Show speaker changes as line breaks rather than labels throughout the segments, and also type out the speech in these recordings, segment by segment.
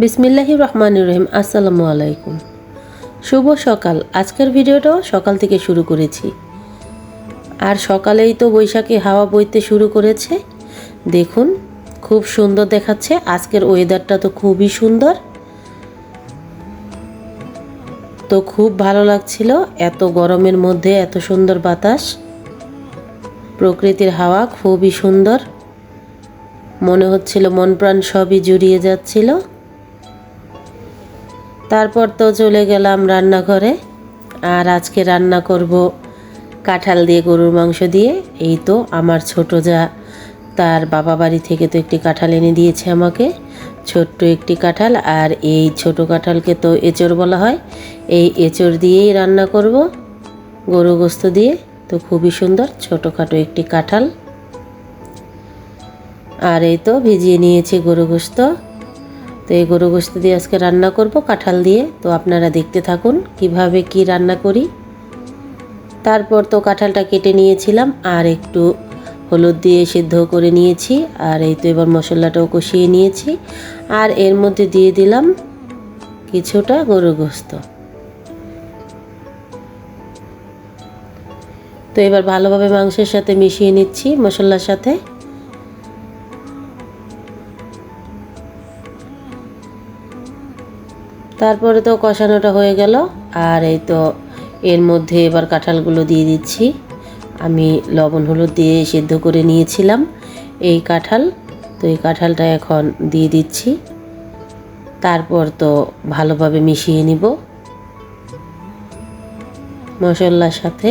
বিসমিল্লাহির রহমানির রহিম। আসসালামু আলাইকুম। শুভ সকাল। আজকের ভিডিওটাও সকাল থেকে শুরু করেছি, আর সকালেই তো বৈশাখী হাওয়া বইতে শুরু করেছে। দেখুন, খুব সুন্দর দেখাচ্ছে। আজকের ওয়েদারটা তো খুবই সুন্দর, তো খুব ভালো লাগছিল। এত গরমের মধ্যে এত সুন্দর বাতাস, প্রকৃতির হাওয়া খুবই সুন্দর। মনে হচ্ছিল মন প্রাণ সবই জুড়িয়ে যাচ্ছিল। তারপর তো চলে গেলাম রান্নাঘরে, আর আজকে রান্না করব কাঁঠাল দিয়ে গরুর মাংস দিয়ে। এই তো আমার ছোট যা, তার বাবা বাড়ি থেকে তো একটি কাঁঠাল এনে দিয়েছে আমাকে, ছোট্ট একটি কাঁঠাল। আর এই ছোট কাঁঠালকে তো এঁচড় বলা হয়। এই এঁচড় দিয়েই রান্না করব গরু গোস্ত দিয়ে। তো খুবই সুন্দর ছোটোখাটো একটি কাঁঠাল। আর এই তো ভিজিয়ে নিয়েছি গরু গোস্ত। তো এই গরু গোস্ত দিয়ে আজকে রান্না করব কাঁঠাল দিয়ে। তো আপনারা দেখতে থাকুন কিভাবে কি রান্না করি। তারপর তো কাঁঠালটা কেটে নিয়েছিলাম, আর একটু হলুদ দিয়ে সিদ্ধ করে নিয়েছি। আর এই তো এবার মশলাটাও কষিয়ে নিয়েছি, আর এর মধ্যে দিয়ে দিলাম কিছুটা গরু গোস্ত। তো এবার ভালোভাবে মাংসের সাথে মিশিয়ে নিচ্ছি, মশলার সাথে। তারপরে তো কষানোটা হয়ে গেল, আর এই তো এর মধ্যে এবার কাঁঠালগুলো দিয়ে দিচ্ছি। আমি লবণ হলুদ দিয়ে সিদ্ধ করে নিয়েছিলাম এই কাঁঠাল। তো এই কাঁঠালটা এখন দিয়ে দিচ্ছি। তারপর তো ভালোভাবে মিশিয়ে নিব মশলার সাথে।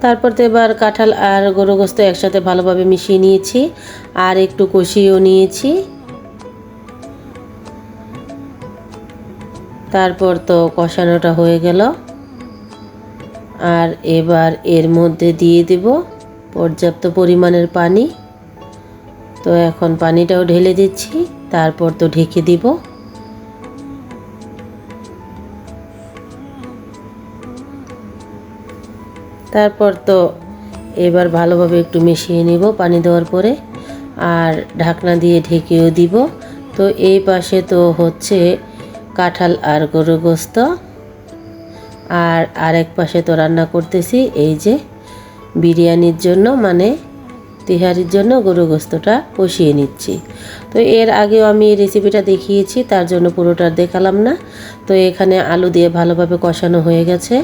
তারপর তো এবার কাঁঠাল আর গরু গোস্ত একসাথে ভালোভাবে মিশিয়ে নিয়েছি, আর একটু কষিয়েও নিয়েছি। তারপর তো কষানোটা হয়ে গেল, আর এবার এর মধ্যে দিয়ে দেব পর্যাপ্ত পরিমাণের পানি। তো এখন পানিটাও ঢেলে দিচ্ছি, তারপর তো ঢেকে দিব। তারপর তো এবার ভালোভাবে একটু মিশিয়ে নিব পানি দেওয়ার পরে, আর ঢাকনা দিয়ে ঢেকেও দিব। তো এই পাশে তো হচ্ছে কাঁঠাল আর গরু গোস্ত, আর আরেক পাশে তো রান্না করতেছি এই যে বিরিয়ানির জন্য, মানে তিহারির জন্য গরু গোস্তটা কষিয়ে নিচ্ছি। তো এর আগেও আমি এই রেসিপিটা দেখিয়েছি, তার জন্য পুরোটা দেখালাম না। তো এখানে আলু দিয়ে ভালোভাবে কষানো হয়ে গেছে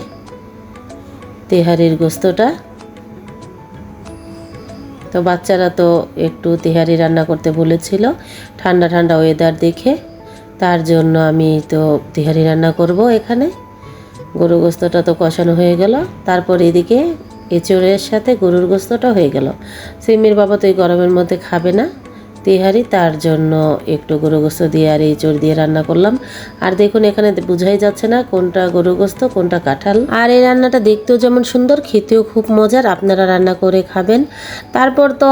তেহারির গোস্তটা। তো বাচ্চারা তো একটু তেহারি রান্না করতে বলেছিল ঠান্ডা ঠান্ডা ওয়েদার দেখে, তার জন্য আমি তো তেহারি রান্না করব এখানে। গরু গোস্তটা তো কষানো হয়ে গেল, তারপর এদিকে এঁচড়ের সাথে গরুর গোস্তটা হয়ে গেল। সিমির বাবা তো এই গরমের মধ্যে খাবে না তেহারি, তার জন্য একটু গরু গোস্ত দিয়ে আর এঁচড় দিয়ে রান্না করলাম। আর দেখুন এখানে বোঝাই যাচ্ছে না কোনটা গরু গোস্ত কোনটা কাঁঠাল। আর এই রান্নাটা দেখতেও যেমন সুন্দর, খেতেও খুব মজার। আপনারা রান্না করে খাবেন। তারপর তো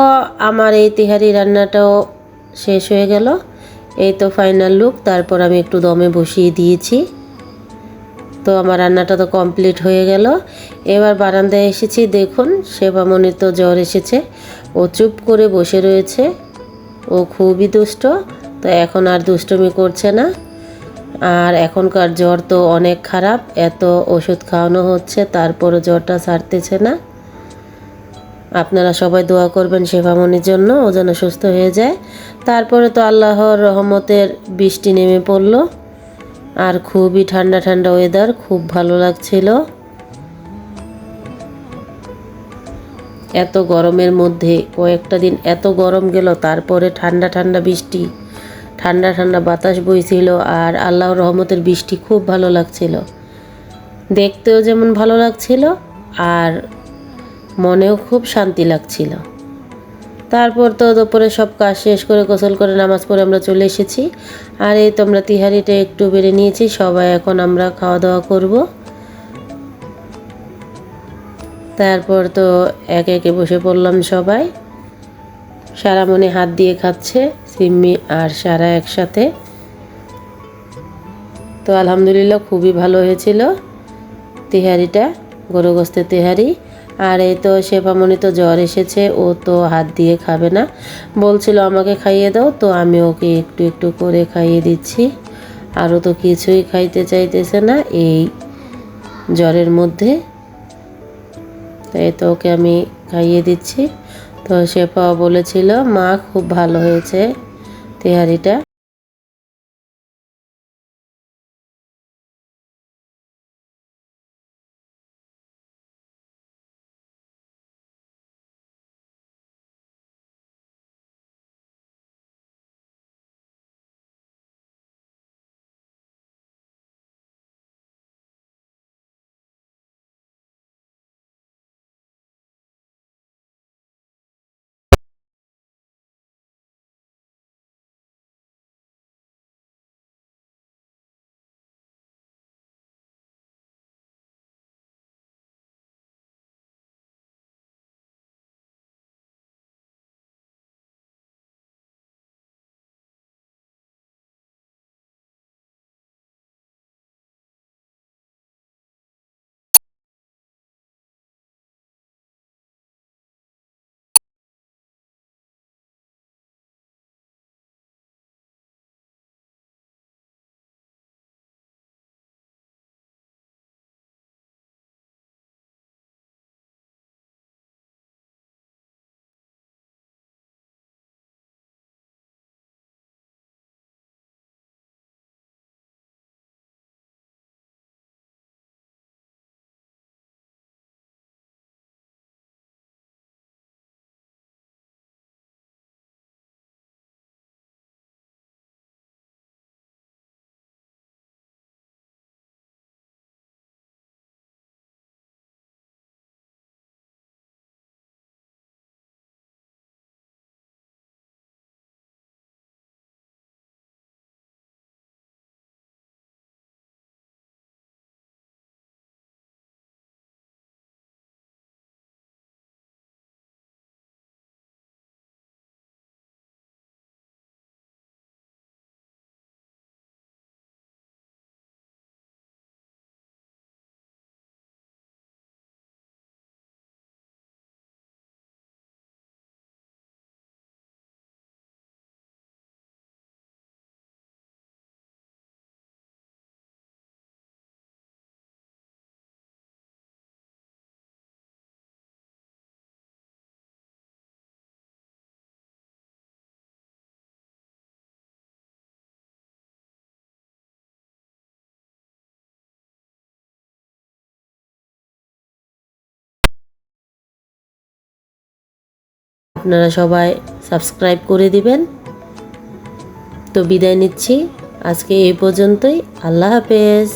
আমার এই তেহারি রান্নাটাও শেষ হয়ে গেল। এই তো ফাইনাল লুক। তারপর আমি একটু দমে বসিয়ে দিয়েছি। তো আমার রান্নাটা তো কমপ্লিট হয়ে গেল। এবার বারান্দায় এসেছি। দেখুন সেবামণির তো জ্বর এসেছে, ও চুপ করে বসে রয়েছে। ও খুবই দুষ্ট, তো এখন আর দুষ্টুমি করছে না। আর এখনকার জ্বর তো অনেক খারাপ, এত ওষুধ খাওয়ানো হচ্ছে তারপরও জ্বরটা ছাড়তেছে না। আপনারা সবাই দোয়া করবেন সেবামণির জন্য, ও যেন সুস্থ হয়ে যায়। তারপরে তো আল্লাহর রহমতের বৃষ্টি নেমে পড়লো, আর খুবই ঠান্ডা ঠান্ডা ওয়েদার, খুব ভালো লাগছিল। এত গরমের মধ্যে কয়েকটা দিন এত গরম গেল, তারপরে ঠান্ডা ঠান্ডা বৃষ্টি, ঠান্ডা ঠান্ডা বাতাস বইছিল, আর আল্লাহর রহমতের বৃষ্টি খুব ভালো লাগছিল। দেখতেও যেমন ভালো লাগছিল, আর মনেও খুব শান্তি লাগছিল। তারপর তো দুপুরে সব কাজ শেষ করে গোসল করে নামাজ পড়ে আমরা চলে এসেছি। আর এই তো আমরা তিহারিটা একটু বেড়ে নিয়েছি, সবাই এখন আমরা খাওয়া দাওয়া করব। তারপর তো একে একে বসে পড়লাম সবাই। সারামণি হাত দিয়ে খাচ্ছে, সিম্মি আর সারা একসাথে। তো আলহামদুলিল্লাহ খুবই ভালো হয়েছিল তেহারিটা, গরু গোস্তের তেহারি। আর এই তো শেফামণি তো জ্বর এসেছে, ও তো হাত দিয়ে খাবে না, বলছিল আমাকে খাইয়ে দাও, তো আমি ওকে একটু একটু করে খাইয়ে দিচ্ছি। আরও তো কিছুই খাইতে চাইতেছে না এই জ্বরের মধ্যে, তাই তো ওকে আমি খাইয়ে দিচ্ছি। তো শেফা বলেছিল মা খুব ভালো হয়েছে তেহারিটা। আপনারা সবাই সাবস্ক্রাইব করে দিবেন। তো বিদায় নিচ্ছি আজকে এই পর্যন্তই। আল্লাহ হাফেজ।